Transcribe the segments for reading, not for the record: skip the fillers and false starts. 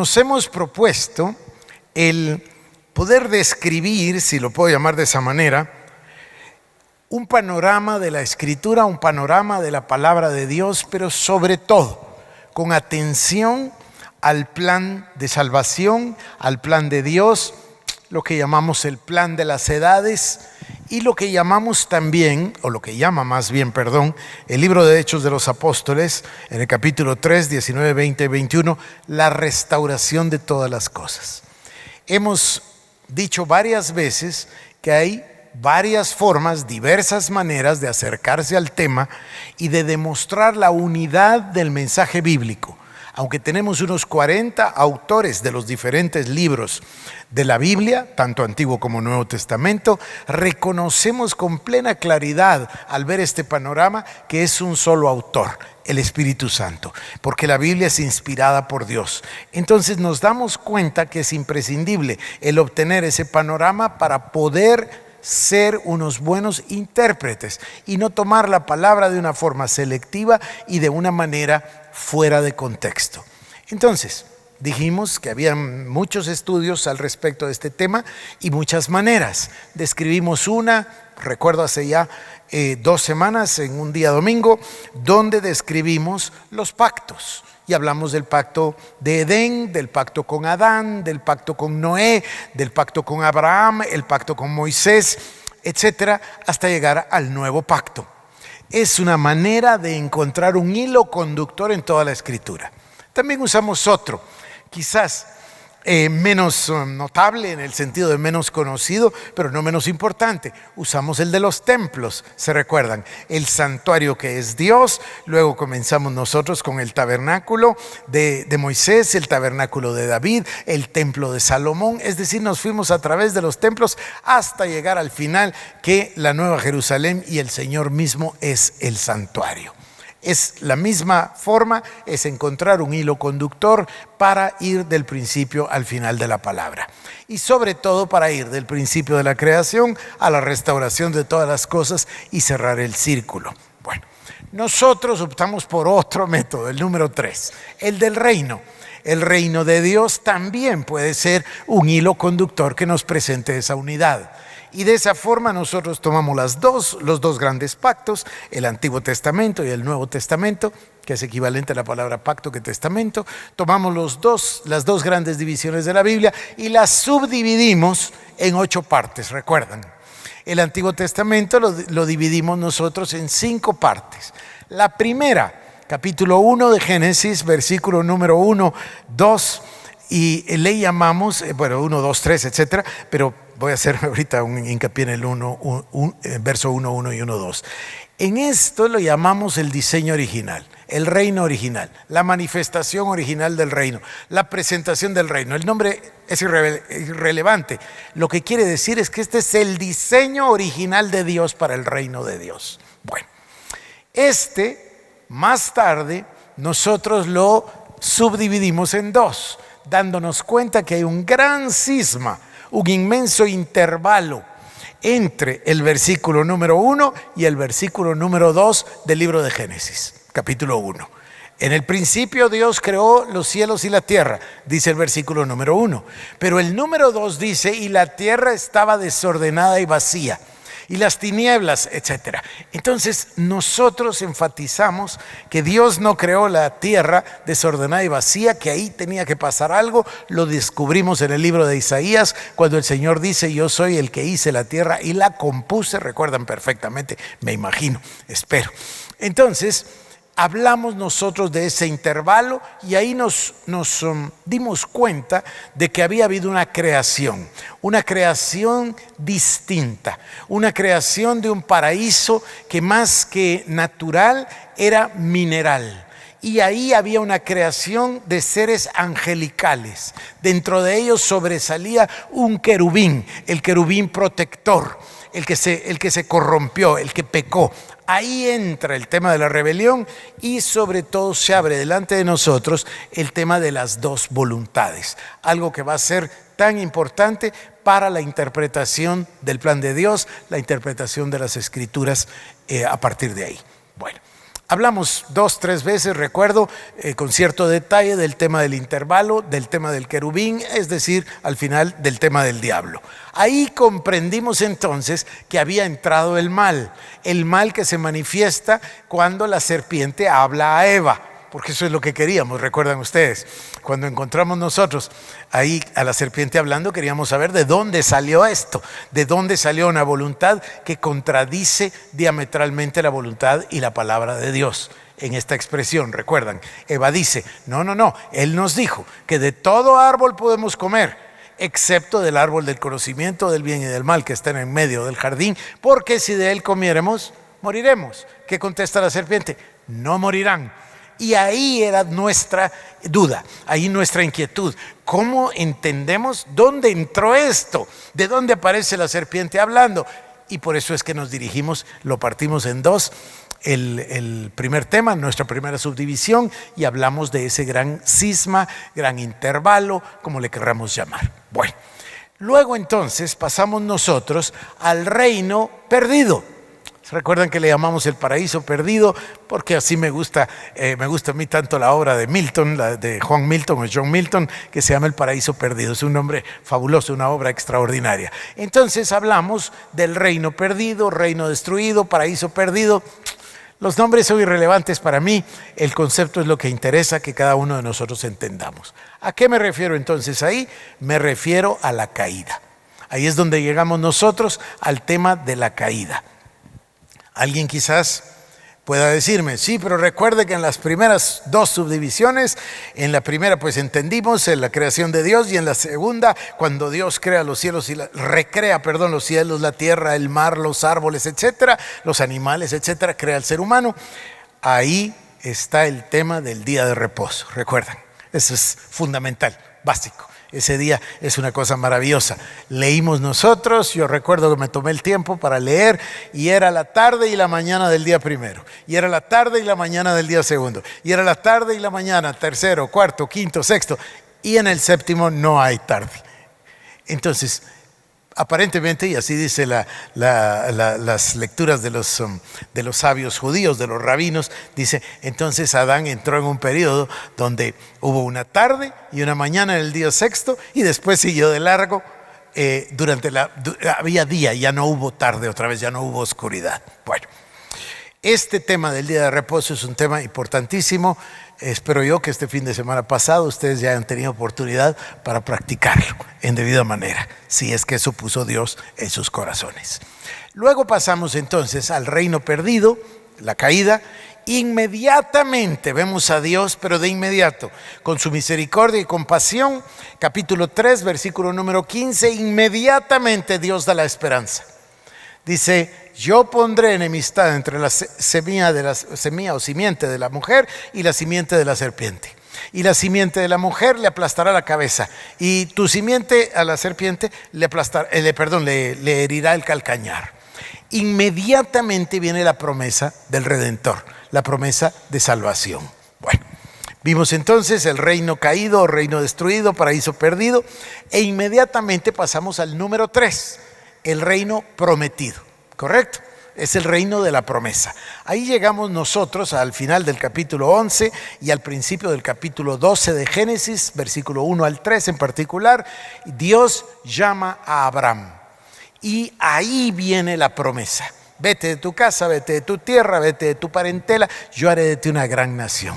Nos hemos propuesto el poder describir, si lo puedo llamar de esa manera, un panorama de la Escritura, un panorama de la palabra de Dios, pero sobre todo con atención al plan de salvación, al plan de Dios, lo que llamamos el plan de las edades y lo que llamamos también, o lo que llama más bien, perdón, el libro de Hechos de los Apóstoles, en el capítulo 3, 19, 20 y 21, la restauración de todas las cosas. Hemos dicho varias veces que hay varias formas, diversas maneras de acercarse al tema y de demostrar la unidad del mensaje bíblico. Aunque tenemos unos 40 autores de los diferentes libros de la Biblia, tanto Antiguo como Nuevo Testamento, reconocemos con plena claridad al ver este panorama que es un solo autor, el Espíritu Santo, porque la Biblia es inspirada por Dios. Entonces nos damos cuenta que es imprescindible el obtener ese panorama para poder ser unos buenos intérpretes y no tomar la palabra de una forma selectiva y de una manera fuera de contexto. Entonces, dijimos que había muchos estudios al respecto de este tema y muchas maneras. Describimos una, recuerdo hace ya 2 semanas, en un día domingo, donde describimos los pactos. Y hablamos del pacto de Edén, del pacto con Adán, del pacto con Noé, del pacto con Abraham, el pacto con Moisés, etcétera, hasta llegar al nuevo pacto. Es una manera de encontrar un hilo conductor en toda la Escritura. También usamos otro, quizás menos notable en el sentido de menos conocido, pero no menos importante. Usamos el de los templos, ¿se recuerdan? El santuario que es Dios. Luego comenzamos nosotros con el tabernáculo de Moisés, el tabernáculo de David, el templo de Salomón. Es decir, nos fuimos a través de los templos hasta llegar al final, que la Nueva Jerusalén y el Señor mismo es el santuario. Es la misma forma, es encontrar un hilo conductor para ir del principio al final de la palabra. Y sobre todo para ir del principio de la creación a la restauración de todas las cosas y cerrar el círculo. Bueno, nosotros optamos por otro método, el número 3, el del reino. El reino de Dios también puede ser un hilo conductor que nos presente esa unidad. Y de esa forma nosotros tomamos los dos grandes pactos, el Antiguo Testamento y el Nuevo Testamento, que es equivalente a la palabra pacto que testamento. Tomamos las dos grandes divisiones de la Biblia y las subdividimos en 8 partes, ¿recuerdan? El Antiguo Testamento lo dividimos nosotros en 5 partes. La primera, capítulo 1 de Génesis, versículo número 1, 2, y le llamamos, 1, 2, 3, etcétera, pero voy a hacer ahorita un hincapié en el verso 1, 1 y 1, 2. En esto lo llamamos el diseño original, el reino original, la manifestación original del reino, la presentación del reino. El nombre es irrelevante. Lo que quiere decir es que este es el diseño original de Dios para el reino de Dios. Bueno, más tarde nosotros lo subdividimos en 2, dándonos cuenta que hay un gran cisma, un inmenso intervalo entre el versículo número 1 y el versículo número 2 del libro de Génesis, capítulo 1. En el principio Dios creó los cielos y la tierra, dice el versículo número 1. Pero el número 2 dice, y la tierra estaba desordenada y vacía, y las tinieblas, etcétera. Entonces nosotros enfatizamos que Dios no creó la tierra desordenada y vacía, que ahí tenía que pasar algo. Lo descubrimos en el libro de Isaías, cuando el Señor dice, yo soy el que hice la tierra y la compuse. Recuerdan perfectamente, me imagino, espero. Entonces hablamos nosotros de ese intervalo y ahí nos dimos cuenta de que había habido una creación distinta, una creación de un paraíso que más que natural era mineral. Y ahí había una creación de seres angelicales. Dentro de ellos sobresalía un querubín, el querubín protector, el que se corrompió, el que pecó. Ahí entra el tema de la rebelión y sobre todo se abre delante de nosotros el tema de las 2 voluntades, algo que va a ser tan importante para la interpretación del plan de Dios, la interpretación de las Escrituras a partir de ahí. Bueno, Hablamos 2, 3 veces, recuerdo, con cierto detalle del tema del intervalo, del tema del querubín, es decir, al final del tema del diablo. Ahí comprendimos entonces que había entrado el mal que se manifiesta cuando la serpiente habla a Eva, porque eso es lo que queríamos, recuerdan ustedes. Cuando encontramos nosotros ahí a la serpiente hablando, queríamos saber de dónde salió esto, de dónde salió una voluntad que contradice diametralmente la voluntad y la palabra de Dios. En esta expresión, recuerdan, Eva dice, no, Él nos dijo que de todo árbol podemos comer, excepto del árbol del conocimiento del bien y del mal que está en medio del jardín, porque si de él comiéremos, moriremos. ¿Qué contesta la serpiente? No morirán. Y ahí era nuestra duda, ahí nuestra inquietud. ¿Cómo entendemos dónde entró esto? ¿De dónde aparece la serpiente hablando? Y por eso es que nos dirigimos, lo partimos en dos, el primer tema, nuestra primera subdivisión, y hablamos de ese gran cisma, gran intervalo, como le querramos llamar. Bueno, luego entonces pasamos nosotros al reino perdido. ¿Se recuerdan que le llamamos el paraíso perdido? Porque así me gusta a mí tanto la obra de Milton, la de Juan Milton o John Milton, que se llama El paraíso perdido. Es un nombre fabuloso, una obra extraordinaria. Entonces hablamos del reino perdido, reino destruido, paraíso perdido. Los nombres son irrelevantes para mí, el concepto es lo que interesa que cada uno de nosotros entendamos. ¿A qué me refiero entonces ahí? Me refiero a la caída. Ahí es donde llegamos nosotros al tema de la caída. Alguien quizás pueda decirme, sí, pero recuerde que en las primeras dos subdivisiones, en la primera pues entendimos la creación de Dios, y en la segunda, cuando Dios crea los cielos y recrea los cielos, la tierra, el mar, los árboles, etcétera, los animales, etcétera, crea al ser humano. Ahí está el tema del día de reposo, recuerdan, eso es fundamental, básico. Ese día es una cosa maravillosa. Leímos nosotros, yo recuerdo que me tomé el tiempo para leer, y era la tarde y la mañana del día primero, y era la tarde y la mañana del día segundo, y era la tarde y la mañana tercero, cuarto, quinto, sexto, y en el séptimo no hay tarde. Entonces, aparentemente, y así dice las lecturas de los sabios judíos, de los rabinos, dice, entonces Adán entró en un periodo donde hubo una tarde y una mañana en el día sexto, y después siguió de largo, había día, ya no hubo tarde otra vez, ya no hubo oscuridad. Bueno, este tema del día de reposo es un tema importantísimo. Espero yo que este fin de semana pasado ustedes ya hayan tenido oportunidad para practicarlo en debida manera, si es que eso puso Dios en sus corazones. Luego pasamos entonces al reino perdido, la caída. Inmediatamente vemos a Dios, pero de inmediato, con su misericordia y compasión. Capítulo 3, versículo número 15, inmediatamente Dios da la esperanza. Dice, yo pondré enemistad entre la semilla o simiente de la mujer y la simiente de la serpiente. Y la simiente de la mujer le aplastará la cabeza, y tu simiente a la serpiente le herirá el calcañar. Inmediatamente viene la promesa del Redentor, la promesa de salvación. Bueno, vimos entonces el reino caído, reino destruido, paraíso perdido, e inmediatamente pasamos al número 3. El reino prometido, ¿correcto? Es el reino de la promesa. Ahí llegamos nosotros al final del capítulo 11 y al principio del capítulo 12 de Génesis, versículo 1 al 3 en particular. Dios llama a Abraham, y ahí viene la promesa. Vete de tu casa, vete de tu tierra, vete de tu parentela, yo haré de ti una gran nación.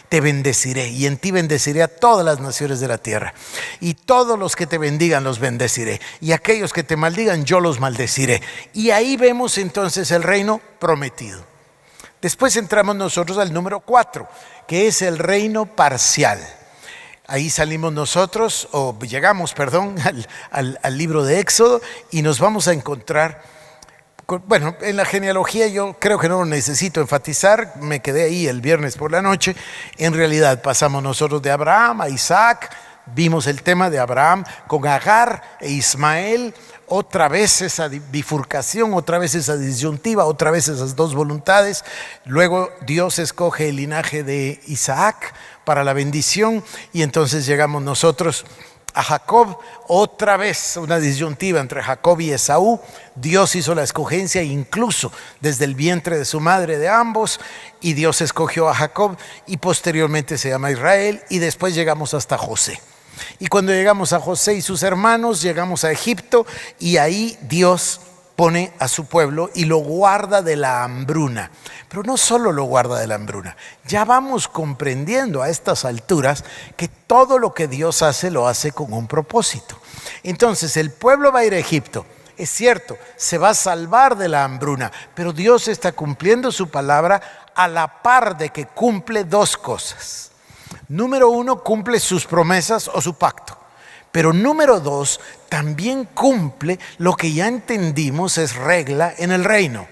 Te bendeciré, y en ti bendeciré a todas las naciones de la tierra. Y todos los que te bendigan los bendeciré, y aquellos que te maldigan yo los maldeciré. Y ahí vemos entonces el reino prometido. Después entramos nosotros al número 4, que es el reino parcial. Ahí salimos nosotros, llegamos al libro de Éxodo, y nos vamos a encontrar. Bueno, en la genealogía yo creo que no lo necesito enfatizar, me quedé ahí el viernes por la noche. En realidad pasamos nosotros de Abraham a Isaac, vimos el tema de Abraham con Agar e Ismael, otra vez esa bifurcación, otra vez esa disyuntiva, otra vez esas dos voluntades. Luego Dios escoge el linaje de Isaac para la bendición, y entonces llegamos nosotros a Jacob, otra vez una disyuntiva entre Jacob y Esaú. Dios hizo la escogencia incluso desde el vientre de su madre de ambos, y Dios escogió a Jacob y posteriormente se llama Israel, y después llegamos hasta José. Y cuando llegamos a José y sus hermanos, llegamos a Egipto, y ahí Dios pone a su pueblo y lo guarda de la hambruna. Pero no solo lo guarda de la hambruna, ya vamos comprendiendo a estas alturas que todo lo que Dios hace lo hace con un propósito. Entonces el pueblo va a ir a Egipto, es cierto, se va a salvar de la hambruna, pero Dios está cumpliendo su palabra a la par de que cumple dos cosas. Número uno, cumple sus promesas o su pacto. Pero número dos, también cumple lo que ya entendimos es regla en el reino.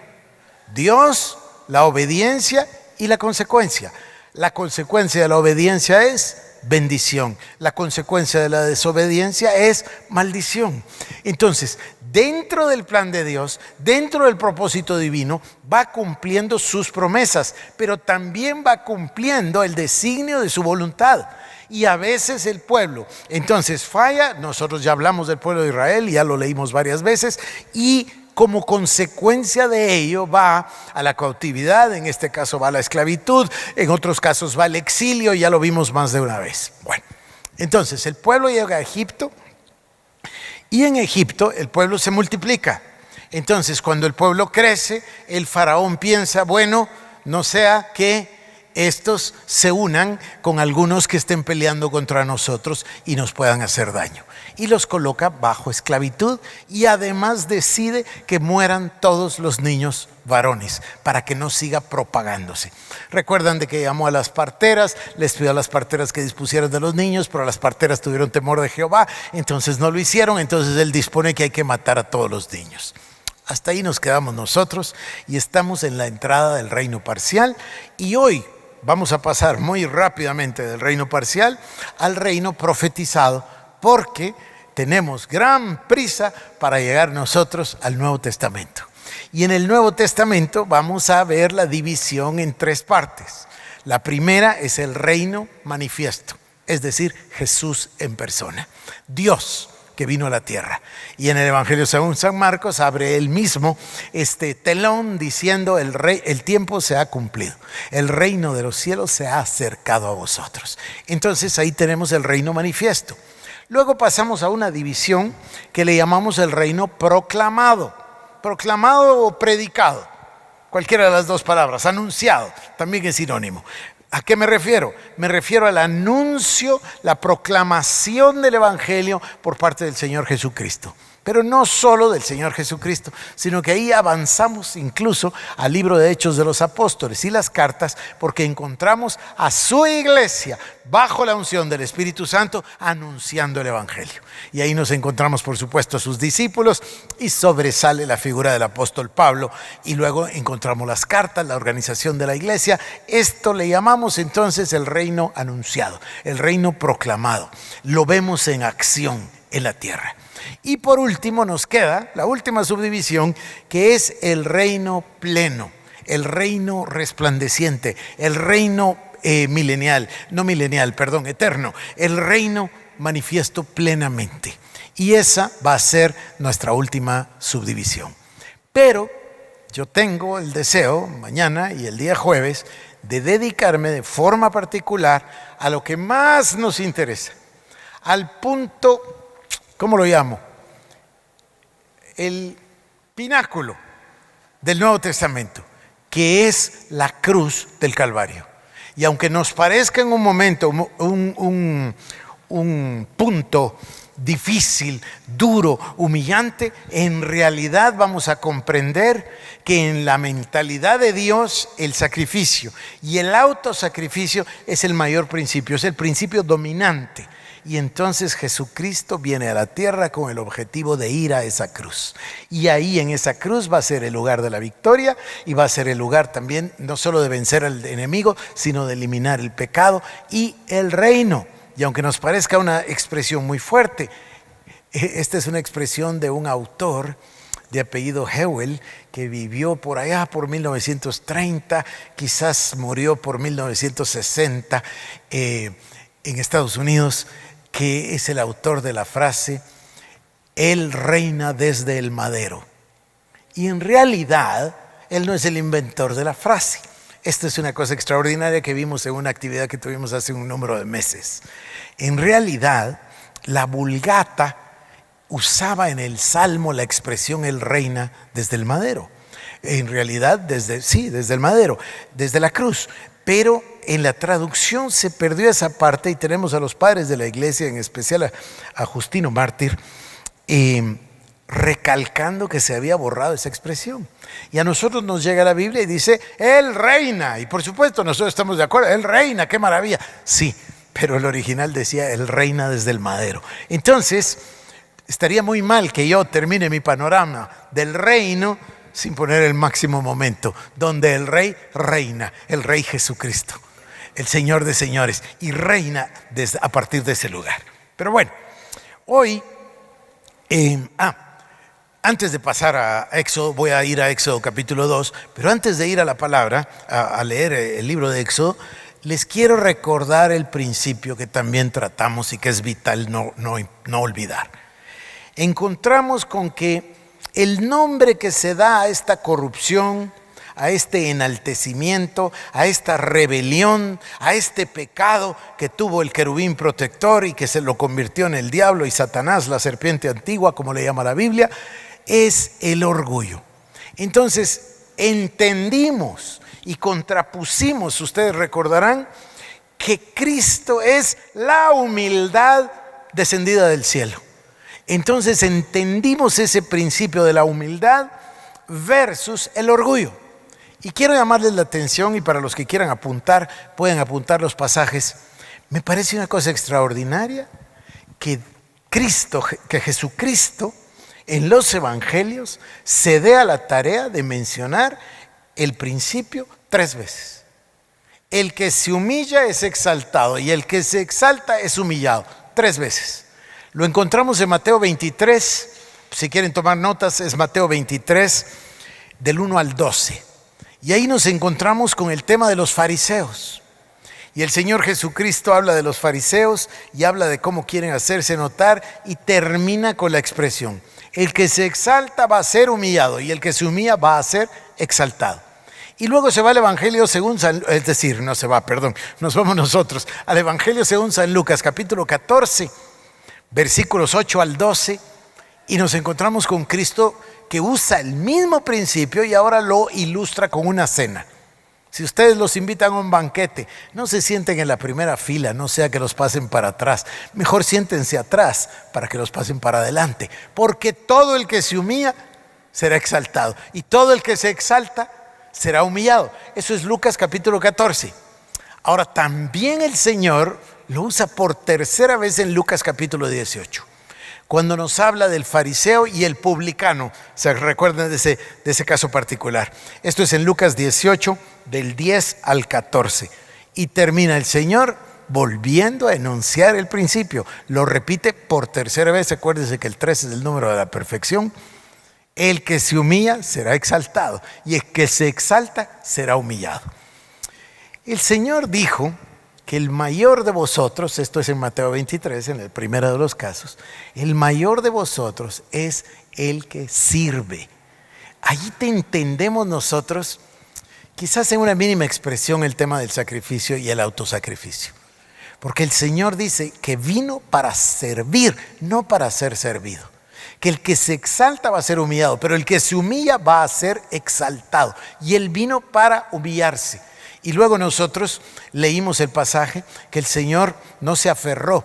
Dios, la obediencia y la consecuencia. La consecuencia de la obediencia es bendición. La consecuencia de la desobediencia es maldición. Entonces, dentro del plan de Dios, dentro del propósito divino, va cumpliendo sus promesas, pero también va cumpliendo el designio de su voluntad. Y a veces el pueblo, entonces falla. Nosotros ya hablamos del pueblo de Israel, ya lo leímos varias veces, y como consecuencia de ello va a la cautividad, en este caso va a la esclavitud, en otros casos va al exilio, ya lo vimos más de una vez. Bueno, entonces el pueblo llega a Egipto, y en Egipto el pueblo se multiplica. Entonces cuando el pueblo crece, el faraón piensa, bueno, no sea que estos se unan con algunos que estén peleando contra nosotros y nos puedan hacer daño. Y los coloca bajo esclavitud, y además decide que mueran todos los niños varones para que no siga propagándose. Recuerdan de que llamó a las parteras, les pidió a las parteras que dispusieran de los niños, pero las parteras tuvieron temor de Jehová, entonces no lo hicieron. Entonces él dispone que hay que matar a todos los niños. Hasta ahí nos quedamos nosotros, y estamos en la entrada del reino parcial, y hoy vamos a pasar muy rápidamente del reino parcial al reino profetizado, porque tenemos gran prisa para llegar nosotros al Nuevo Testamento. Y en el Nuevo Testamento vamos a ver la división en tres partes. La primera es el reino manifiesto, es decir, Jesús en persona, Dios que vino a la tierra. Y en el Evangelio según San Marcos abre él mismo este telón diciendo: el tiempo se ha cumplido, el reino de los cielos se ha acercado a vosotros. Entonces ahí tenemos el reino manifiesto. Luego pasamos a una división que le llamamos el reino proclamado. Proclamado o predicado, cualquiera de las dos palabras. Anunciado también es sinónimo. ¿A qué me refiero? Me refiero al anuncio, la proclamación del Evangelio por parte del Señor Jesucristo. Pero no solo del Señor Jesucristo, sino que ahí avanzamos incluso al libro de Hechos de los Apóstoles y las cartas, porque encontramos a su iglesia bajo la unción del Espíritu Santo anunciando el Evangelio. Y ahí nos encontramos, por supuesto, a sus discípulos, y sobresale la figura del apóstol Pablo, y luego encontramos las cartas, la organización de la iglesia. Esto le llamamos entonces el reino anunciado, el reino proclamado. Lo vemos en acción en la tierra. Y por último nos queda la última subdivisión, que es el reino pleno, el reino resplandeciente, el reino eterno, el reino manifiesto plenamente. Y esa va a ser nuestra última subdivisión. Pero yo tengo el deseo mañana y el día jueves de dedicarme de forma particular a lo que más nos interesa, al punto, ¿cómo lo llamo? El pináculo del Nuevo Testamento, que es la cruz del Calvario. Y aunque nos parezca en un momento un punto difícil, duro, humillante, en realidad vamos a comprender que en la mentalidad de Dios el sacrificio y el autosacrificio es el mayor principio, es el principio dominante. Y entonces Jesucristo viene a la tierra con el objetivo de ir a esa cruz. Y ahí en esa cruz va a ser el lugar de la victoria, y va a ser el lugar también no solo de vencer al enemigo, sino de eliminar el pecado y el reino. Y aunque nos parezca una expresión muy fuerte, esta es una expresión de un autor de apellido Hewell, que vivió por allá por 1930, quizás murió por 1960 en Estados Unidos. que es el autor de la frase, Él reina desde el madero. Y en realidad, Él no es el inventor de la frase. Esta es una cosa extraordinaria que vimos en una actividad que tuvimos hace un número de meses. En realidad, la Vulgata usaba en el Salmo la expresión Él reina desde el madero. En realidad, desde el madero, desde la cruz. Pero en la traducción se perdió esa parte y tenemos a los padres de la iglesia, en especial a Justino Mártir, recalcando que se había borrado esa expresión. Y a nosotros nos llega la Biblia y dice, Él reina. Y por supuesto nosotros estamos de acuerdo, Él reina, qué maravilla. Sí, pero el original decía, Él reina desde el madero. Entonces, estaría muy mal que yo termine mi panorama del reino sin poner el máximo momento, donde el Rey reina, el Rey Jesucristo, el Señor de señores, y reina a partir de ese lugar. Pero bueno, hoy, antes de pasar a Éxodo, voy a ir a Éxodo capítulo 2, pero antes de ir a la palabra, a leer el libro de Éxodo, les quiero recordar el principio que también tratamos y que es vital no olvidar. Encontramos con que el nombre que se da a esta corrupción, a este enaltecimiento, a esta rebelión, a este pecado que tuvo el querubín protector y que se lo convirtió en el diablo y Satanás, la serpiente antigua, como le llama la Biblia, es el orgullo. Entonces, entendimos y contrapusimos, ustedes recordarán, que Cristo es la humildad descendida del cielo. Entonces entendimos ese principio de la humildad versus el orgullo. Y quiero llamarles la atención, y para los que quieran apuntar, pueden apuntar los pasajes. Me parece una cosa extraordinaria que Jesucristo en los evangelios se dé a la tarea de mencionar el principio 3 veces. El que se humilla es exaltado y el que se exalta es humillado. 3 veces. Lo encontramos en Mateo 23, si quieren tomar notas, es Mateo 23, del 1 al 12. Y ahí nos encontramos con el tema de los fariseos. Y el Señor Jesucristo habla de los fariseos y habla de cómo quieren hacerse notar y termina con la expresión, el que se exalta va a ser humillado y el que se humilla va a ser exaltado. Y luego se va al Evangelio según nos vamos nosotros al Evangelio según San Lucas, capítulo 14, versículos 8 al 12, y nos encontramos con Cristo que usa el mismo principio y ahora lo ilustra con una cena. Si ustedes los invitan a un banquete, no se sienten en la primera fila, no sea que los pasen para atrás. Mejor siéntense atrás para que los pasen para adelante, porque todo el que se humilla será exaltado y todo el que se exalta será humillado. Eso es Lucas capítulo 14. Ahora también el Señor lo usa por tercera vez en Lucas capítulo 18, cuando nos habla del fariseo y el publicano. ¿Se recuerdan de ese caso particular? Esto es en Lucas 18, del 10 al 14. Y termina el Señor volviendo a enunciar el principio. Lo repite por tercera vez. Acuérdense que el 13 es el número de la perfección. El que se humilla será exaltado y el que se exalta será humillado. El Señor dijo que el mayor de vosotros, esto es en Mateo 23, en el primero de los casos, el mayor de vosotros es el que sirve. Allí te entendemos nosotros, quizás en una mínima expresión, el tema del sacrificio y el autosacrificio. Porque el Señor dice que vino para servir, no para ser servido. Que el que se exalta va a ser humillado, pero el que se humilla va a ser exaltado. Y Él vino para humillarse. Y luego nosotros leímos el pasaje que el Señor no se aferró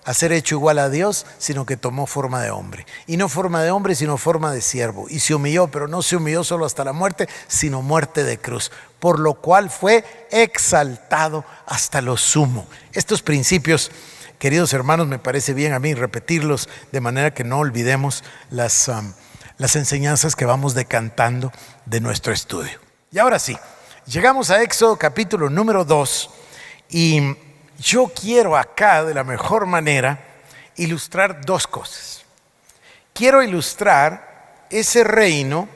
a ser hecho igual a Dios, sino que tomó forma de hombre. Y no forma de hombre, sino forma de siervo. Y se humilló, pero no se humilló solo hasta la muerte, sino muerte de cruz. Por lo cual fue exaltado hasta lo sumo. Estos principios, queridos hermanos, me parece bien a mí repetirlos de manera que no olvidemos las enseñanzas que vamos decantando de nuestro estudio. Y ahora sí, llegamos a Éxodo capítulo número 2 y yo quiero acá de la mejor manera ilustrar 2 cosas. Quiero ilustrar ese reino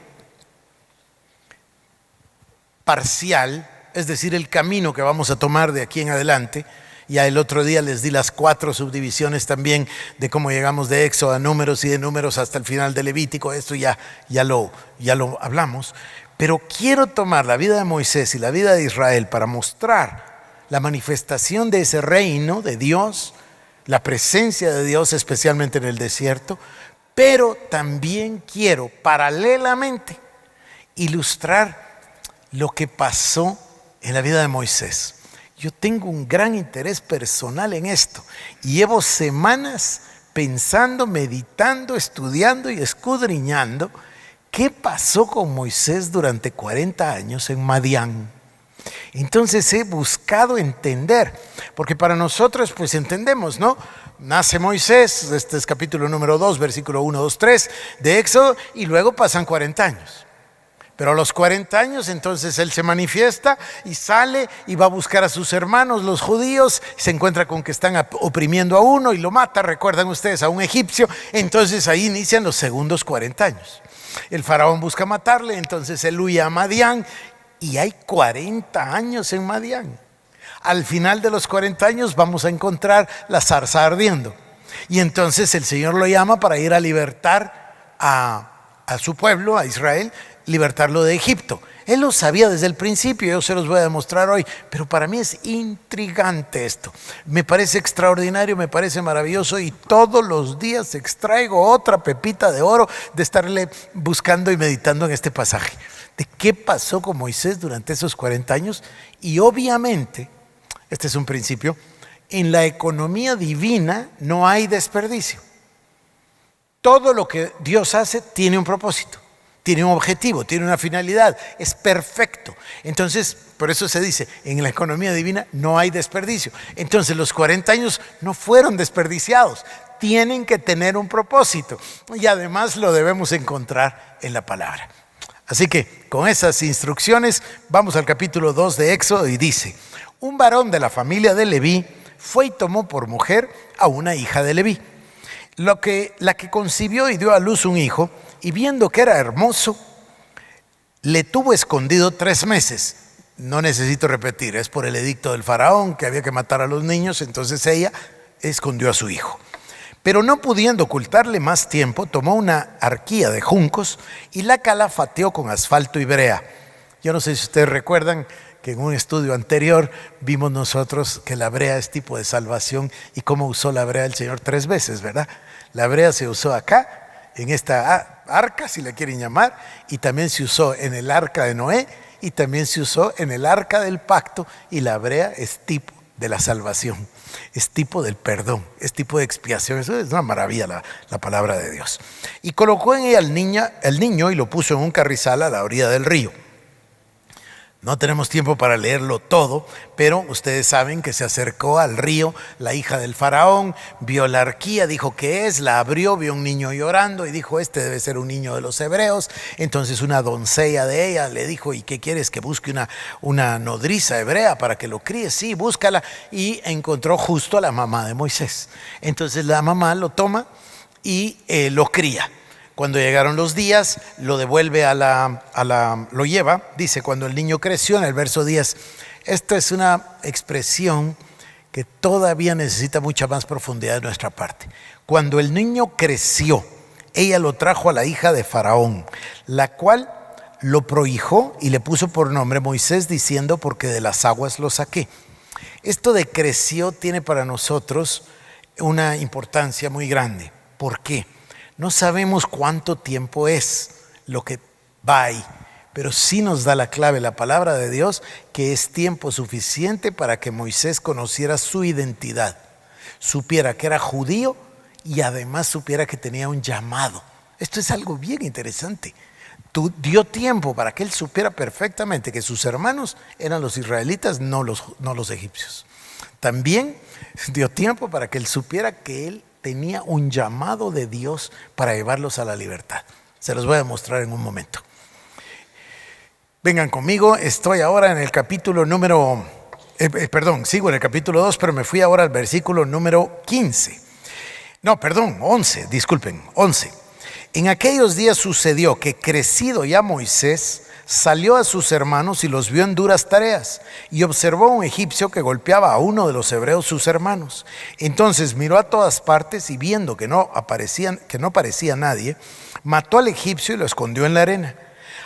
parcial, es decir, el camino que vamos a tomar de aquí en adelante, Ya el otro día les di las 4 subdivisiones también de cómo llegamos de Éxodo a Números y de Números hasta el final de Levítico. Esto ya lo hablamos. Pero quiero tomar la vida de Moisés y la vida de Israel para mostrar la manifestación de ese reino de Dios, la presencia de Dios especialmente en el desierto, pero también quiero paralelamente ilustrar lo que pasó en la vida de Moisés. Yo tengo un gran interés personal en esto y llevo semanas pensando, meditando, estudiando y escudriñando qué pasó con Moisés durante 40 años en Madián. Entonces he buscado entender, porque para nosotros pues entendemos, ¿no? Nace Moisés, este es capítulo número 2, versículo 1, 2, 3 de Éxodo, y luego pasan 40 años. Pero a los 40 años entonces él se manifiesta y sale y va a buscar a sus hermanos, los judíos, se encuentra con que están oprimiendo a uno y lo mata, recuerdan ustedes, a un egipcio. Entonces ahí inician los segundos 40 años. El faraón busca matarle, entonces él huye a Madián y hay 40 años en Madián. Al final de los 40 años vamos a encontrar la zarza ardiendo. Y entonces el Señor lo llama para ir a libertar a su pueblo, a Israel, libertarlo de Egipto. Él lo sabía desde el principio, yo se los voy a demostrar hoy, pero para mí es intrigante esto. Me parece extraordinario, me parece maravilloso y todos los días extraigo otra pepita de oro de estarle buscando y meditando en este pasaje. De qué pasó con Moisés durante esos 40 años y obviamente, este es un principio, en la economía divina no hay desperdicio. Todo lo que Dios hace tiene un propósito. Tiene un objetivo, tiene una finalidad, es perfecto. Entonces, por eso se dice, en la economía divina no hay desperdicio. Entonces, los 40 años no fueron desperdiciados, tienen que tener un propósito. Y además lo debemos encontrar en la palabra. Así que, con esas instrucciones, vamos al capítulo 2 de Éxodo y dice: un varón de la familia de Leví fue y tomó por mujer a una hija de Leví, la que concibió y dio a luz un hijo. Y viendo que era hermoso, le tuvo escondido 3 meses. No necesito repetir, es por el edicto del faraón que había que matar a los niños. Entonces ella escondió a su hijo. Pero no pudiendo ocultarle más tiempo, tomó una arquilla de juncos y la calafateó con asfalto y brea. Yo no sé si ustedes recuerdan que en un estudio anterior vimos nosotros que la brea es tipo de salvación y cómo usó la brea el Señor 3 veces, ¿verdad? La brea se usó acá, en esta arca, si la quieren llamar, y también se usó en el arca de Noé, y también se usó en el arca del pacto, y la brea es tipo de la salvación, es tipo del perdón, es tipo de expiación. Eso es una maravilla la palabra de Dios. Y colocó en ella el niño y lo puso en un carrizal a la orilla del río. No tenemos tiempo para leerlo todo, pero ustedes saben que se acercó al río la hija del faraón, vio la arquilla, dijo ¿qué es? La abrió, vio un niño llorando y dijo este debe ser un niño de los hebreos. Entonces una doncella de ella le dijo ¿y qué quieres? Que busque una nodriza hebrea para que lo críe. Sí, búscala. Y encontró justo a la mamá de Moisés. Entonces la mamá lo toma y lo cría. Cuando llegaron los días, lo devuelve lo lleva, dice, cuando el niño creció, en el verso 10. Esto es una expresión que todavía necesita mucha más profundidad de nuestra parte. Cuando el niño creció, ella lo trajo a la hija de Faraón, la cual lo prohijó y le puso por nombre Moisés, diciendo, porque de las aguas lo saqué. Esto de creció tiene para nosotros una importancia muy grande. ¿Por qué? No sabemos cuánto tiempo es lo que va ahí, pero sí nos da la clave la palabra de Dios, que es tiempo suficiente para que Moisés conociera su identidad, supiera que era judío y además supiera que tenía un llamado. Esto es algo bien interesante. Dio tiempo para que él supiera perfectamente que sus hermanos eran los israelitas, no los egipcios. También dio tiempo para que él supiera que él tenía un llamado de Dios para llevarlos a la libertad. Se los voy a mostrar en un momento. Vengan conmigo, estoy ahora en el capítulo número, sigo en el capítulo 2, pero me fui ahora al versículo número 11. En aquellos días sucedió que crecido ya Moisés, salió a sus hermanos y los vio en duras tareas, y observó a un egipcio que golpeaba a uno de los hebreos sus hermanos. Entonces miró a todas partes y viendo que no parecía nadie, mató al egipcio y lo escondió en la arena.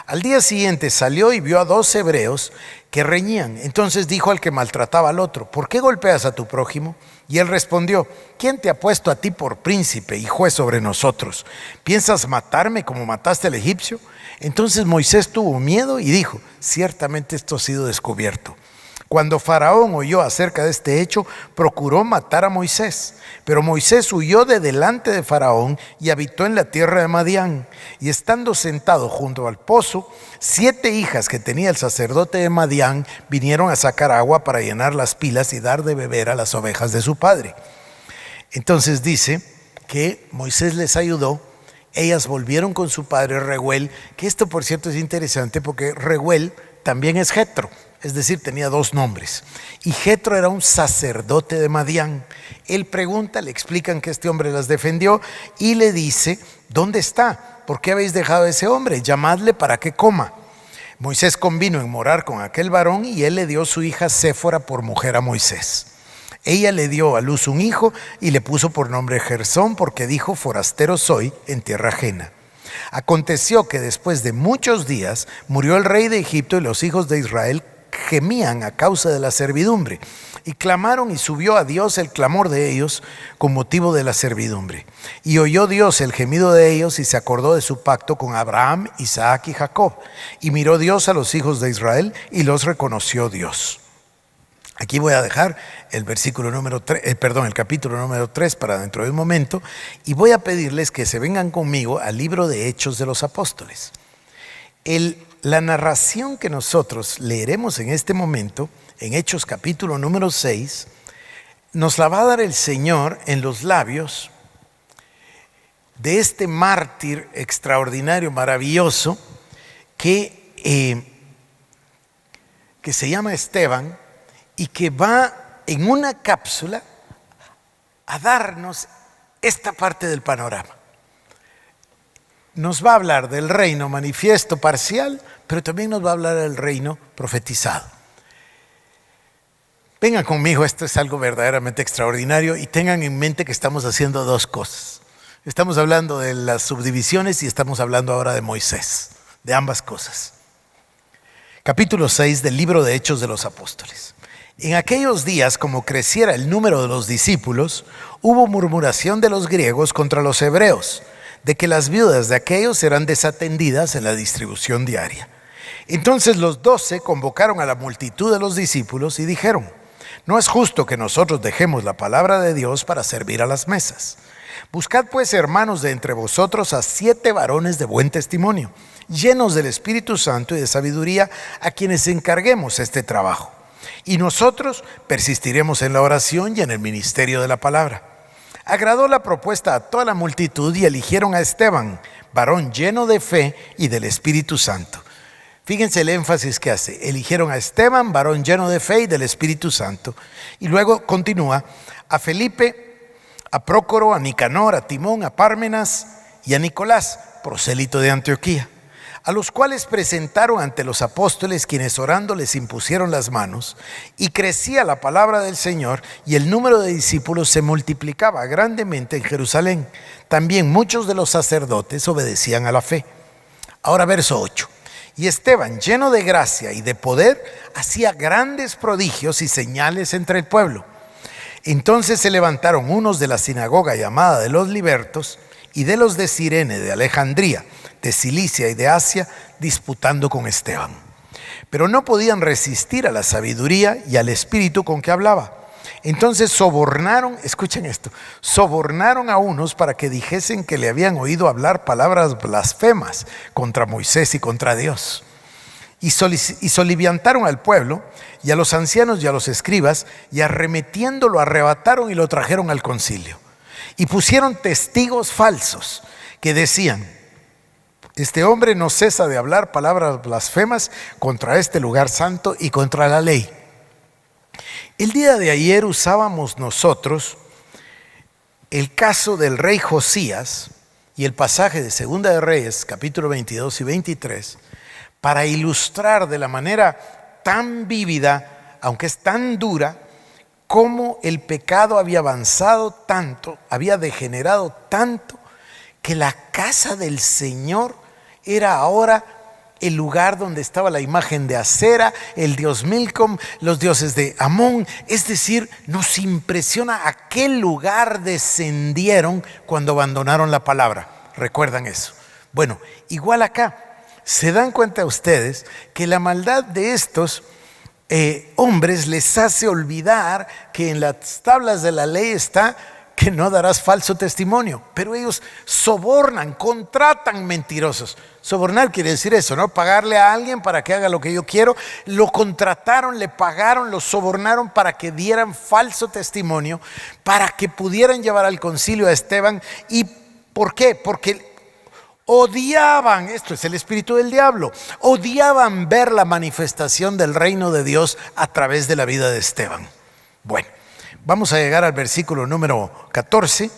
Al día siguiente salió y vio a 2 hebreos que reñían. Entonces dijo al que maltrataba al otro: ¿por qué golpeas a tu prójimo? Y él respondió: ¿quién te ha puesto a ti por príncipe y juez sobre nosotros? ¿Piensas matarme como mataste al egipcio? Entonces Moisés tuvo miedo y dijo: ciertamente esto ha sido descubierto. Cuando Faraón oyó acerca de este hecho, procuró matar a Moisés. Pero Moisés huyó de delante de Faraón y habitó en la tierra de Madián. Y estando sentado junto al pozo, 7 hijas que tenía el sacerdote de Madián vinieron a sacar agua para llenar las pilas y dar de beber a las ovejas de su padre. Entonces dice que Moisés les ayudó. Ellas volvieron con su padre Reuel, que esto por cierto es interesante porque Reuel también es Jetro. Es decir, tenía 2 nombres. Y Jetro era un sacerdote de Madián. Él pregunta, le explican que este hombre las defendió y le dice: ¿dónde está? ¿Por qué habéis dejado a ese hombre? Llamadle para que coma. Moisés convino en morar con aquel varón y él le dio su hija Séfora por mujer a Moisés. Ella le dio a luz un hijo y le puso por nombre Gersón, porque dijo: forastero soy en tierra ajena. Aconteció que después de muchos días murió el rey de Egipto y los hijos de Israel gemían a causa de la servidumbre y clamaron, y subió a Dios el clamor de ellos con motivo de la servidumbre. Y oyó Dios el gemido de ellos y se acordó de su pacto con Abraham, Isaac y Jacob. Y miró Dios a los hijos de Israel y los reconoció Dios. Aquí voy a dejar el capítulo número 3 para dentro de un momento, y voy a pedirles que se vengan conmigo al libro de Hechos de los Apóstoles. La narración que nosotros leeremos en este momento, en Hechos capítulo número 6, nos la va a dar el Señor en los labios de este mártir extraordinario, maravilloso, que se llama Esteban, y que va en una cápsula a darnos esta parte del panorama. Nos va a hablar del reino manifiesto parcial, pero también nos va a hablar del reino profetizado. Vengan conmigo, esto es algo verdaderamente extraordinario, y tengan en mente que estamos haciendo 2 cosas. Estamos hablando de las subdivisiones y estamos hablando ahora de Moisés, de ambas cosas. Capítulo 6 del libro de Hechos de los Apóstoles. En aquellos días, como creciera el número de los discípulos, hubo murmuración de los griegos contra los hebreos, de que las viudas de aquellos eran desatendidas en la distribución diaria. Entonces los 12 convocaron a la multitud de los discípulos y dijeron: no es justo que nosotros dejemos la palabra de Dios para servir a las mesas. Buscad pues, hermanos, de entre vosotros a 7 varones de buen testimonio, llenos del Espíritu Santo y de sabiduría, a quienes encarguemos este trabajo. Y nosotros persistiremos en la oración y en el ministerio de la palabra. Agradó la propuesta a toda la multitud y eligieron a Esteban, varón lleno de fe y del Espíritu Santo. Fíjense el énfasis que hace: eligieron a Esteban, varón lleno de fe y del Espíritu Santo. Y luego continúa: a Felipe, a Prócoro, a Nicanor, a Timón, a Pármenas y a Nicolás, prosélito de Antioquía, a los cuales presentaron ante los apóstoles, quienes orando les impusieron las manos, y crecía la palabra del Señor, y el número de discípulos se multiplicaba grandemente en Jerusalén. También muchos de los sacerdotes obedecían a la fe. Ahora verso 8. Y Esteban, lleno de gracia y de poder, hacía grandes prodigios y señales entre el pueblo. Entonces se levantaron unos de la sinagoga llamada de los libertos, y de los de Cirene, de Alejandría, de Cilicia y de Asia, disputando con Esteban. Pero no podían resistir a la sabiduría y al espíritu con que hablaba. Entonces sobornaron, escuchen esto, sobornaron a unos para que dijesen que le habían oído hablar palabras blasfemas contra Moisés y contra Dios. Y soliviantaron al pueblo y a los ancianos y a los escribas, y arremetiendo lo arrebataron y lo trajeron al concilio. Y pusieron testigos falsos que decían: este hombre no cesa de hablar palabras blasfemas contra este lugar santo y contra la ley. El día de ayer usábamos nosotros el caso del rey Josías y el pasaje de Segunda de Reyes, capítulo 22 y 23, para ilustrar de la manera tan vívida, aunque es tan dura, cómo el pecado había avanzado tanto, había degenerado tanto, que la casa del Señor era ahora el lugar donde estaba la imagen de Acera, el dios Milcom, los dioses de Amón. Es decir, nos impresiona a qué lugar descendieron cuando abandonaron la palabra. ¿Recuerdan eso? Bueno, igual acá, se dan cuenta ustedes que la maldad de estos hombres les hace olvidar que en las tablas de la ley está que no darás falso testimonio, pero ellos sobornan, contratan mentirosos. Sobornar quiere decir eso, ¿no? Pagarle a alguien para que haga lo que yo quiero. Lo contrataron, le pagaron, lo sobornaron para que dieran falso testimonio, para que pudieran llevar al concilio a Esteban. ¿Y por qué? Porque odiaban, esto es el espíritu del diablo, odiaban ver la manifestación del reino de Dios a través de la vida de Esteban. Bueno, vamos a llegar al versículo número 14.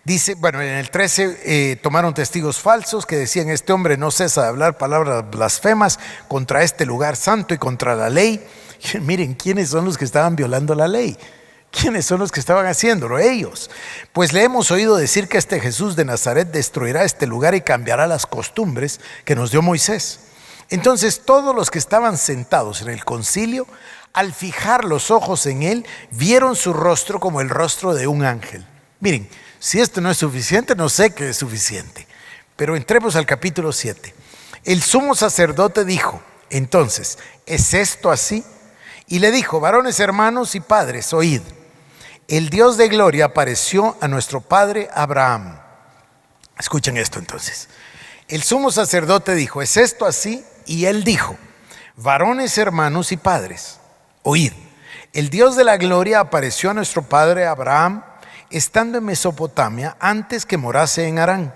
Dice, bueno, en el 13 tomaron testigos falsos que decían: este hombre no cesa de hablar palabras blasfemas contra este lugar santo y contra la ley. Y miren, ¿quiénes son los que estaban violando la ley? ¿Quiénes son los que estaban haciéndolo? Ellos. Pues le hemos oído decir que este Jesús de Nazaret destruirá este lugar y cambiará las costumbres que nos dio Moisés. Entonces todos los que estaban sentados en el concilio, al fijar los ojos en él, vieron su rostro como el rostro de un ángel. Miren, si esto no es suficiente, no sé qué es suficiente. Pero entremos al capítulo 7. El sumo sacerdote dijo: entonces, ¿es esto así? Y le dijo: varones, hermanos y padres, oíd. El Dios de gloria apareció a nuestro padre Abraham. Escuchen esto entonces. El sumo sacerdote dijo: ¿es esto así? Y él dijo: varones, hermanos y padres, oíd. El Dios de la gloria apareció a nuestro padre Abraham estando en Mesopotamia antes que morase en Harán.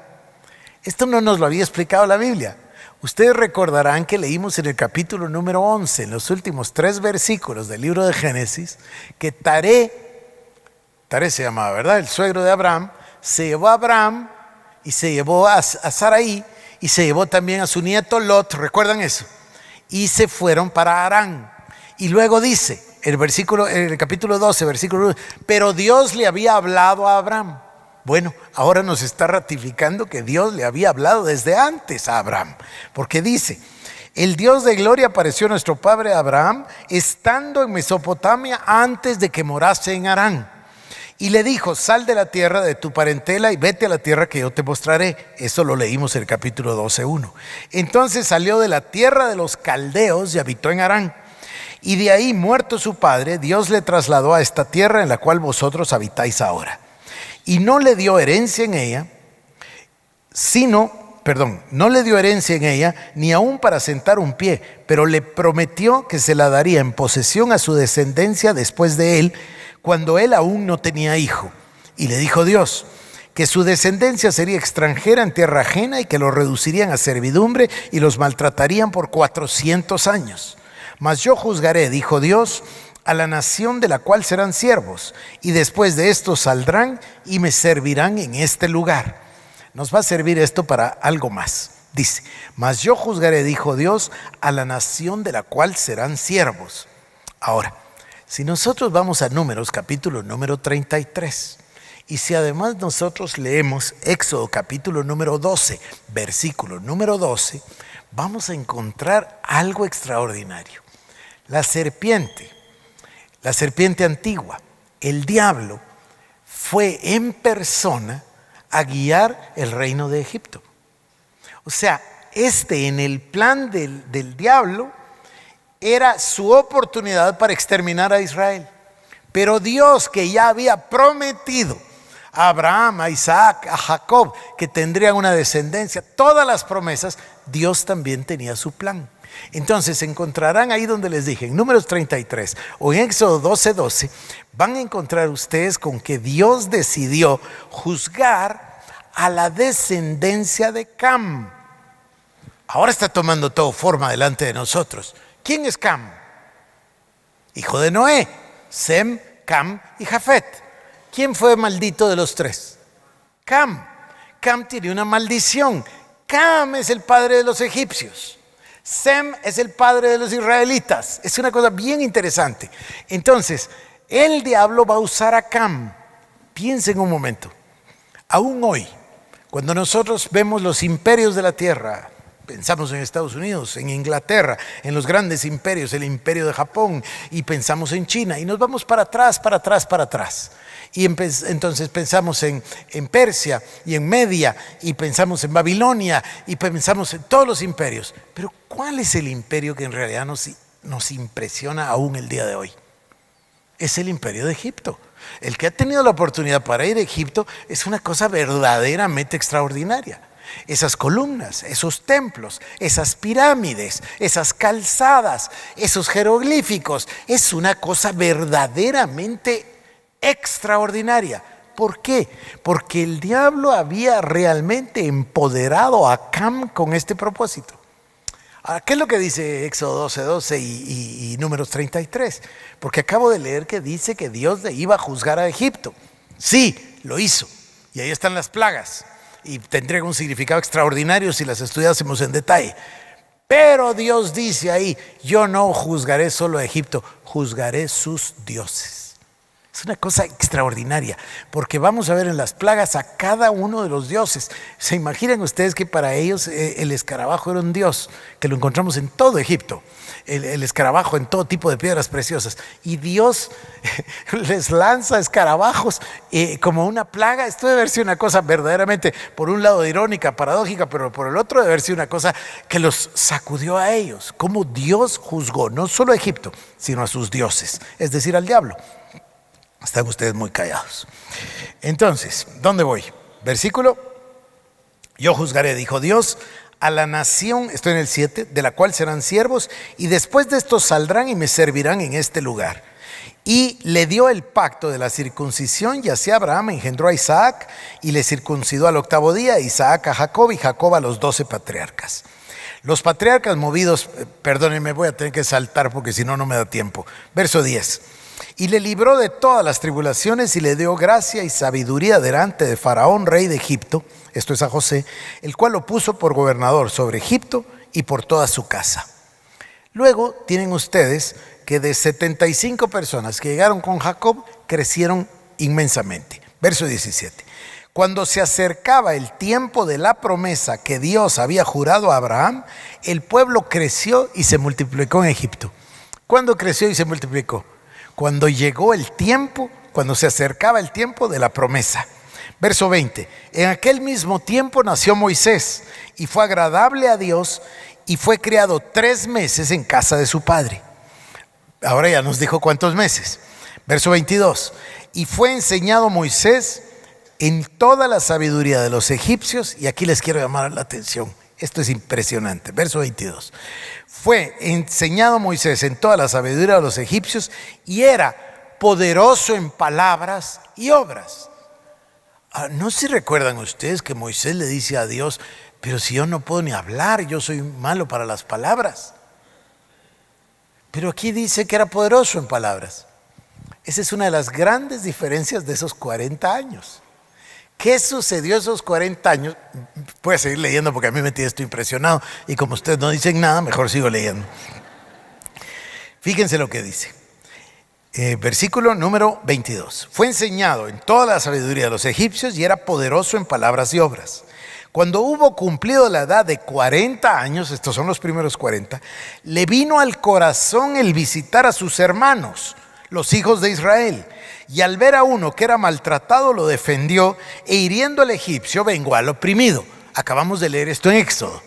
Esto no nos lo había explicado la Biblia. Ustedes recordarán que leímos en el capítulo número 11, en los últimos 3 versículos del libro de Génesis, que Taré se llamaba, ¿verdad? El suegro de Abraham, se llevó a Abraham y se llevó a Sarai y se llevó también a su nieto Lot, ¿recuerdan eso? Y se fueron para Harán. Y luego dice, el capítulo 12, versículo 1, pero Dios le había hablado a Abraham. Bueno, ahora nos está ratificando que Dios le había hablado desde antes a Abraham, porque dice: el Dios de gloria apareció a nuestro padre Abraham estando en Mesopotamia antes de que morase en Harán. Y le dijo: sal de la tierra de tu parentela y vete a la tierra que yo te mostraré. Eso lo leímos en el capítulo 12:1. Entonces salió de la tierra de los caldeos y habitó en Harán. Y de ahí, muerto su padre, Dios le trasladó a esta tierra en la cual vosotros habitáis ahora. Y no le dio herencia en ella, no le dio herencia en ella, ni aún para sentar un pie, pero le prometió que se la daría en posesión a su descendencia después de él, cuando él aún no tenía hijo. Y le dijo Dios que su descendencia sería extranjera en tierra ajena y que los reducirían a servidumbre y los maltratarían por 400 años. Mas yo juzgaré, dijo Dios, a la nación de la cual serán siervos, y después de esto saldrán y me servirán en este lugar. Nos va a servir esto para algo más. Dice: mas yo juzgaré, dijo Dios, a la nación de la cual serán siervos. Ahora, si nosotros vamos a Números, capítulo número 33, y si además nosotros leemos Éxodo, capítulo número 12, versículo número 12, vamos a encontrar algo extraordinario. La serpiente antigua, el diablo, fue en persona a guiar el reino de Egipto. O sea, en el plan del diablo era su oportunidad para exterminar a Israel. Pero Dios, que ya había prometido a Abraham, a Isaac, a Jacob, que tendrían una descendencia, todas las promesas, Dios también tenía su plan. Entonces encontrarán ahí donde les dije, en Números 33 o en Éxodo 12:12, van a encontrar ustedes con que Dios decidió juzgar a la descendencia de Cam. Ahora está tomando todo forma delante de nosotros. ¿Quién es Cam? Hijo de Noé, Sem, Cam y Jafet. ¿Quién fue maldito de los 3? Cam. Cam tiene una maldición. Cam es el padre de los egipcios. Sem es el padre de los israelitas. Es una cosa bien interesante. Entonces, el diablo va a usar a Cam. Piensen un momento. Aún hoy, cuando nosotros vemos los imperios de la tierra, pensamos en Estados Unidos, en Inglaterra, en los grandes imperios, el imperio de Japón, y pensamos en China, y nos vamos para atrás, para atrás, para atrás. Y entonces pensamos en Persia y en Media, y pensamos en Babilonia, y pensamos en todos los imperios. Pero ¿cuál es el imperio que en realidad nos impresiona aún el día de hoy? Es el imperio de Egipto. El que ha tenido la oportunidad para ir a Egipto es una cosa verdaderamente extraordinaria. Esas columnas, esos templos, esas pirámides, esas calzadas, esos jeroglíficos, es una cosa verdaderamente extraordinaria. ¿Por qué? Porque el diablo había realmente empoderado a Cam con este propósito. Ahora, ¿qué es lo que dice Éxodo 12:12 y Números 33? Porque acabo de leer que dice que Dios le iba a juzgar a Egipto. Sí, lo hizo. Y ahí están las plagas. Y tendrían un significado extraordinario si las estudiásemos en detalle. Pero Dios dice ahí, yo no juzgaré solo a Egipto, juzgaré sus dioses. Es una cosa extraordinaria, porque vamos a ver en las plagas a cada uno de los dioses. ¿Se imaginan ustedes que para ellos el escarabajo era un dios? Que lo encontramos en todo Egipto. El escarabajo en todo tipo de piedras preciosas. Y Dios les lanza escarabajos como una plaga. Esto debe haber sido una cosa verdaderamente, por un lado irónica, paradójica, pero por el otro debe haber sido una cosa que los sacudió a ellos. Como Dios juzgó no solo a Egipto, sino a sus dioses, es decir, al diablo. Están ustedes muy callados. Entonces, ¿dónde voy? Versículo: yo juzgaré, dijo Dios, a la nación, estoy en el 7, de la cual serán siervos, y después de esto saldrán y me servirán en este lugar. Y le dio el pacto de la circuncisión, y así Abraham engendró a Isaac, y le circuncidó al 8º día, Isaac a Jacob, y Jacob a los 12 patriarcas. Los patriarcas movidos, perdónenme, voy a tener que saltar porque si no, no me da tiempo. Verso 10. Y le libró de todas las tribulaciones y le dio gracia y sabiduría delante de Faraón, rey de Egipto, esto es a José, el cual lo puso por gobernador sobre Egipto y por toda su casa. Luego tienen ustedes que de 75 personas que llegaron con Jacob, crecieron inmensamente. Verso 17. Cuando se acercaba el tiempo de la promesa que Dios había jurado a Abraham, el pueblo creció y se multiplicó en Egipto. ¿Cuándo creció y se multiplicó? Cuando llegó el tiempo, cuando se acercaba el tiempo de la promesa. Verso 20. En aquel mismo tiempo nació Moisés y fue agradable a Dios y fue criado 3 meses en casa de su padre. Ahora ya nos dijo cuántos meses. Verso 22. Y fue enseñado Moisés en toda la sabiduría de los egipcios, y aquí les quiero llamar la atención. Esto es impresionante. Verso 22. Fue enseñado Moisés en toda la sabiduría de los egipcios y era poderoso en palabras y obras. ¿No se recuerdan ustedes que Moisés le dice a Dios, pero si yo no puedo ni hablar, yo soy malo para las palabras? Pero aquí dice que era poderoso en palabras. Esa es una de las grandes diferencias de esos 40 años. ¿Qué sucedió esos 40 años? Voy a seguir leyendo porque a mí me tiene esto impresionado. Y como ustedes no dicen nada, mejor sigo leyendo. Fíjense lo que dice. Versículo número 22. Fue enseñado en toda la sabiduría de los egipcios y era poderoso en palabras y obras. Cuando hubo cumplido la edad de 40 años, estos son los primeros 40, le vino al corazón el visitar a sus hermanos, los hijos de Israel. Y al ver a uno que era maltratado, lo defendió, e hiriendo al egipcio vengó al oprimido. Acabamos de leer esto en Éxodo.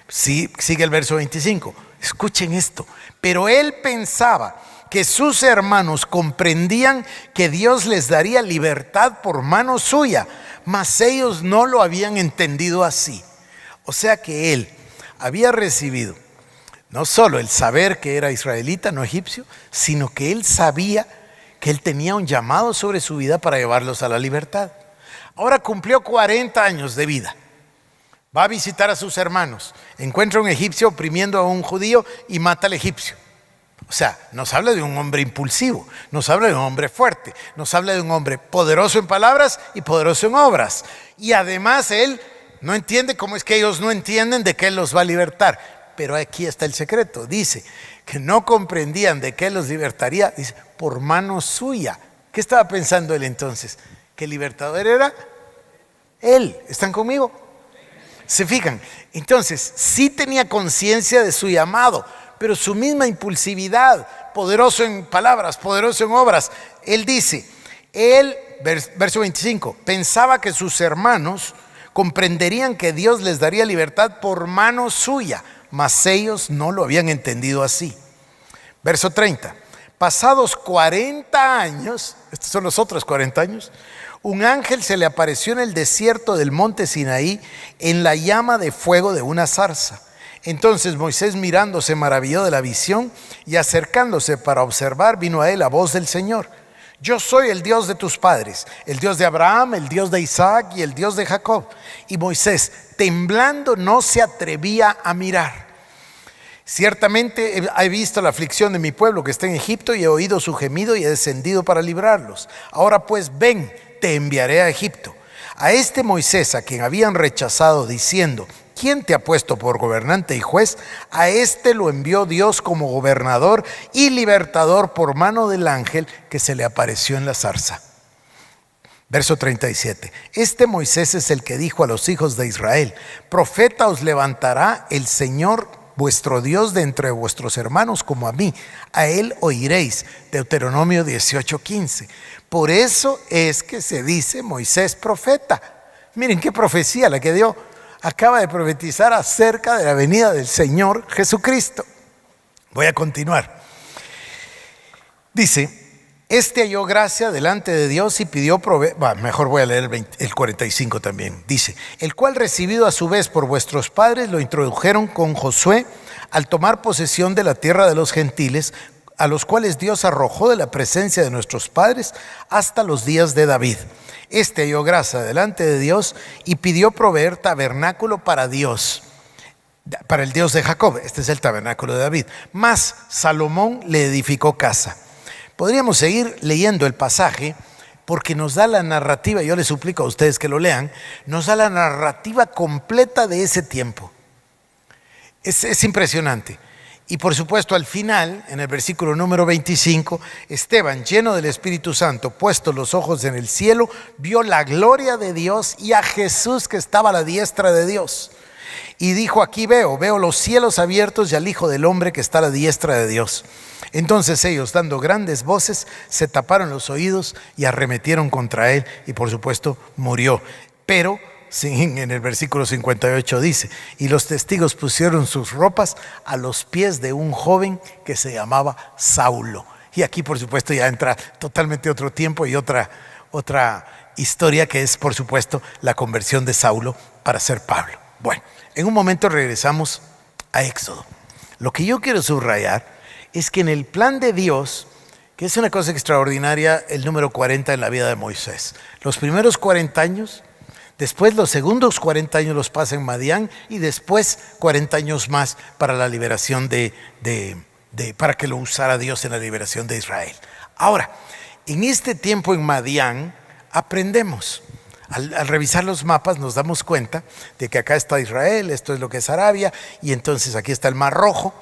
Sí, sigue el verso 25. Escuchen esto. Pero él pensaba que sus hermanos comprendían que Dios les daría libertad por mano suya, mas ellos no lo habían entendido así. O sea que él había recibido no solo el saber que era israelita, no egipcio, sino que él sabía que él tenía un llamado sobre su vida para llevarlos a la libertad. Ahora cumplió 40 años de vida. Va a visitar a sus hermanos. Encuentra a un egipcio oprimiendo a un judío y mata al egipcio. O sea, nos habla de un hombre impulsivo, nos habla de un hombre fuerte, nos habla de un hombre poderoso en palabras y poderoso en obras. Y además él no entiende cómo es que ellos no entienden de que él los va a libertar. pero aquí está el secreto. Dice que no comprendían de qué los libertaría, dice, por mano suya. ¿Qué estaba pensando él entonces? Que el libertador era él. ¿Están conmigo? ¿Se fijan? Entonces, sí tenía conciencia de su llamado, pero su misma impulsividad, poderoso en palabras, poderoso en obras. Él dice, verso 25, pensaba que sus hermanos comprenderían que Dios les daría libertad por mano suya, mas ellos no lo habían entendido así. Verso 30, pasados 40 años, estos son los otros 40 años, un ángel se le apareció en el desierto del monte Sinaí en la llama de fuego de una zarza. Entonces Moisés, mirando, se maravilló de la visión, y acercándose para observar, vino a él la voz del Señor: yo soy el Dios de tus padres, el Dios de Abraham, el Dios de Isaac y el Dios de Jacob. Y Moisés, temblando, no se atrevía a mirar. Ciertamente he visto la aflicción de mi pueblo que está en Egipto, y he oído su gemido y he descendido para librarlos. Ahora pues, ven, te enviaré a Egipto. A este Moisés, a quien habían rechazado diciendo: ¿quién te ha puesto por gobernante y juez? A este lo envió Dios como gobernador y libertador por mano del ángel que se le apareció en la zarza. Verso 37. Este Moisés es el que dijo a los hijos de Israel: profeta os levantará el Señor vuestro Dios de entre vuestros hermanos como a mí. A él oiréis. Deuteronomio 18:15. Por eso es que se dice Moisés profeta. Miren qué profecía la que dio. Acaba de profetizar acerca de la venida del Señor Jesucristo. Voy a continuar. Dice, este halló gracia delante de Dios y pidió mejor voy a leer el 45 también. Dice, el cual recibido a su vez por vuestros padres lo introdujeron con Josué al tomar posesión de la tierra de los gentiles, a los cuales Dios arrojó de la presencia de nuestros padres hasta los días de David. Este halló gracia delante de Dios y pidió proveer tabernáculo para Dios, para el Dios de Jacob. Este es el tabernáculo de David. Mas Salomón le edificó casa. Podríamos seguir leyendo el pasaje porque nos da la narrativa, yo les suplico a ustedes que lo lean, nos da la narrativa completa de ese tiempo. Es impresionante. Y por supuesto al final, en el versículo número 25, Esteban, lleno del Espíritu Santo, puestos los ojos en el cielo, vio la gloria de Dios y a Jesús que estaba a la diestra de Dios. Y dijo, aquí veo los cielos abiertos y al Hijo del Hombre que está a la diestra de Dios. Entonces ellos, dando grandes voces, se taparon los oídos y arremetieron contra él, y por supuesto murió. Pero en el versículo 58 dice, y los testigos pusieron sus ropas a los pies de un joven que se llamaba Saulo. Y aquí por supuesto ya entra totalmente otro tiempo y otra historia, que es por supuesto la conversión de Saulo para ser Pablo. Bueno, en un momento regresamos a Éxodo. Lo que yo quiero subrayar es que en el plan de Dios, que es una cosa extraordinaria, el número 40 en la vida de Moisés. Los primeros 40 años, después los segundos 40 años los pasa en Madián, y después 40 años más para la liberación para que lo usara Dios en la liberación de Israel. Ahora, en este tiempo en Madián aprendemos. Al revisar los mapas nos damos cuenta de que acá está Israel, esto es lo que es Arabia, y entonces aquí está el Mar Rojo,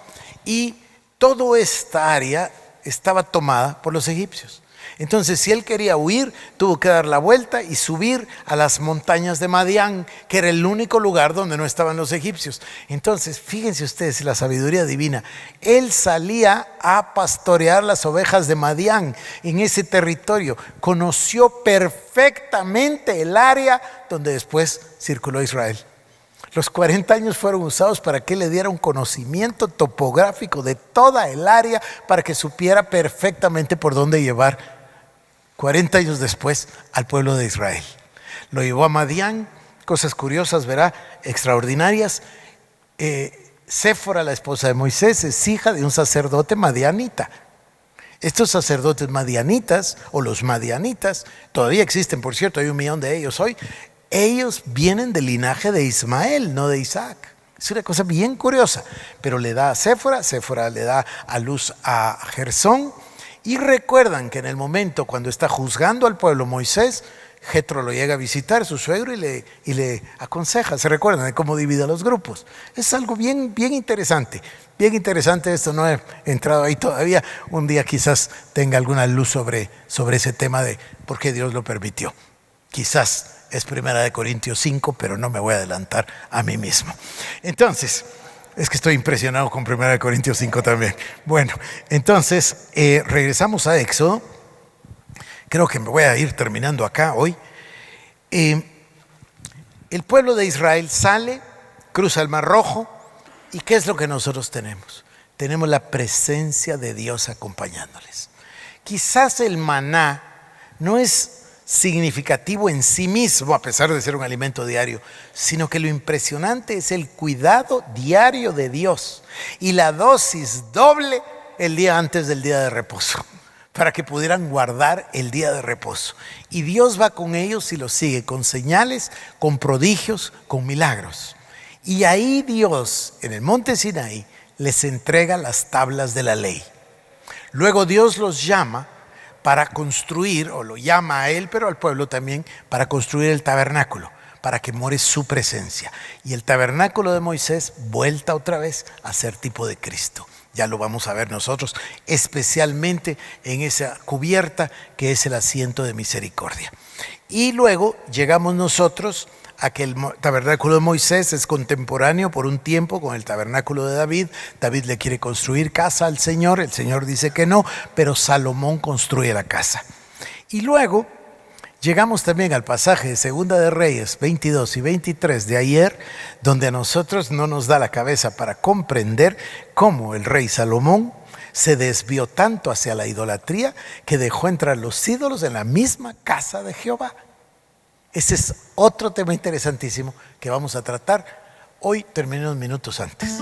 y toda esta área estaba tomada por los egipcios. Entonces, si él quería huir, tuvo que dar la vuelta y subir a las montañas de Madián, que era el único lugar donde no estaban los egipcios. Entonces, fíjense ustedes la sabiduría divina. Él salía a pastorear las ovejas de Madián en ese territorio. Conoció perfectamente el área donde después circuló Israel. Los 40 años fueron usados para que le diera un conocimiento topográfico de toda el área, para que supiera perfectamente por dónde llevar 40 años después al pueblo de Israel. Lo llevó a Madián, cosas curiosas, verá, extraordinarias. Séfora, la esposa de Moisés, es hija de un sacerdote madianita. Estos sacerdotes madianitas, o los madianitas, todavía existen, por cierto, hay 1 millón de ellos hoy. Ellos vienen del linaje de Ismael, no de Isaac. Es una cosa bien curiosa, pero le da a Séfora le da a luz a Gersón. Y recuerdan que en el momento cuando está juzgando al pueblo Moisés, Jetro lo llega a visitar, su suegro, y le aconseja. ¿Se recuerdan de cómo divide los grupos? Es algo bien interesante. Bien interesante esto, no he entrado ahí todavía. Un día quizás tenga alguna luz sobre ese tema de por qué Dios lo permitió. Quizás es 1 Corintios 5, pero no me voy a adelantar a mí mismo. Entonces, es que estoy impresionado con 1 Corintios 5 también. Bueno, entonces regresamos a Éxodo. Creo que me voy a ir terminando acá hoy. El pueblo de Israel sale, cruza el Mar Rojo, ¿y qué es lo que nosotros tenemos? Tenemos la presencia de Dios acompañándoles. Quizás el maná no es significativo en sí mismo, a pesar de ser un alimento diario, sino que lo impresionante es el cuidado diario de Dios y la dosis doble el día antes del día de reposo, para que pudieran guardar el día de reposo. Y Dios va con ellos y los sigue con señales, con prodigios, con milagros. Y ahí Dios, en el monte Sinaí, les entrega las tablas de la ley. Luego Dios los llama para construir, o lo llama a él, pero al pueblo también, para construir el tabernáculo, para que more su presencia. Y el tabernáculo de Moisés, vuelta otra vez a ser tipo de Cristo. Ya lo vamos a ver nosotros, especialmente en esa cubierta que es el asiento de misericordia. Y luego llegamos nosotros a que el tabernáculo de Moisés es contemporáneo por un tiempo con el tabernáculo de David. David le quiere construir casa al Señor, el Señor dice que no, pero Salomón construye la casa. Y luego llegamos también al pasaje de Segunda de Reyes 22 y 23 de ayer, donde a nosotros no nos da la cabeza para comprender cómo el rey Salomón se desvió tanto hacia la idolatría que dejó entrar los ídolos en la misma casa de Jehová. Ese es otro tema interesantísimo que vamos a tratar. Hoy terminé unos minutos antes.